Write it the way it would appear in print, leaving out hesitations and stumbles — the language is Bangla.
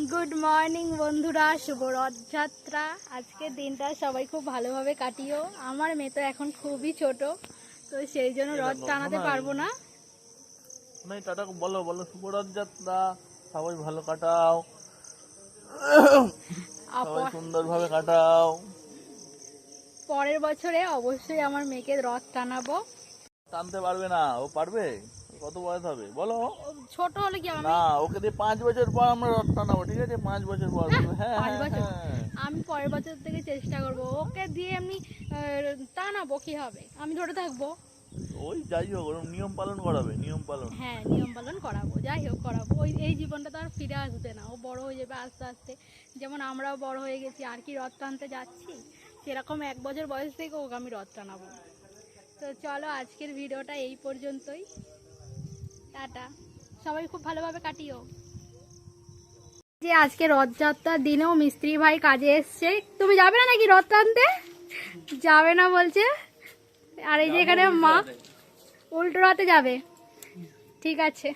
গুড মর্নিং বন্ধুরা, শুভ রথযাত্রা। আজকের দিনটা সবাই খুব ভালোভাবে কাটিও। আমার মেয়ে তো এখন খুবই ছোট, তো সেই জন্য রথ টানাতে পারবো না। টাটা বলো বলো, শুভ রথযাত্রা, সবাই ভালো কাটাও, সবাই সুন্দরভাবে কাটাও। পরের বছরে অবশ্যই আমার মেয়েকে রথ টানাবো। টানতে পারবে না? ও পারবে? কত বয়স হবে বলো? ছোট হলে কি না, ওকে দিয়ে 5 বছর পর আমরা রথ টানাবো, ঠিক আছে? 5 বছর পর। হ্যাঁ 5 বছর? হ্যাঁ, আমি পরের বছর থেকে চেষ্টা করব। ওকে দিয়ে এমনি টানাবো, কি হবে, আমি ধরে থাকবো। ওই যাই হোক, ওরকম নিয়ম পালন করাবে, নিয়ম পালন। হ্যাঁ, নিয়ম পালন করাবো, যাই হোক করাবো। এই জীবনটা তো আর ফিরে আসবে না, ও বড় হয়ে যাবে আস্তে আস্তে। যেমন আমরাও বড় হয়ে গেছি, আর কি রথ টানতে যাচ্ছি, সেরকম 1 বছর বয়স থেকে ওকে আমি রথ টানাবো। তো চলো, আজকের ভিডিওটা এই পর্যন্তই। টাটা, সবাই খুব ভালোভাবে কাটিও। যে আজকে রথযাত্রার দিনেও মিস্ত্রি ভাই কাজে এসছে। তুমি যাবে না নাকি রথ টানতে? যাবে না বলছে। আর এই যে এখানে মা উল্টো রথে যাবে। ঠিক আছে।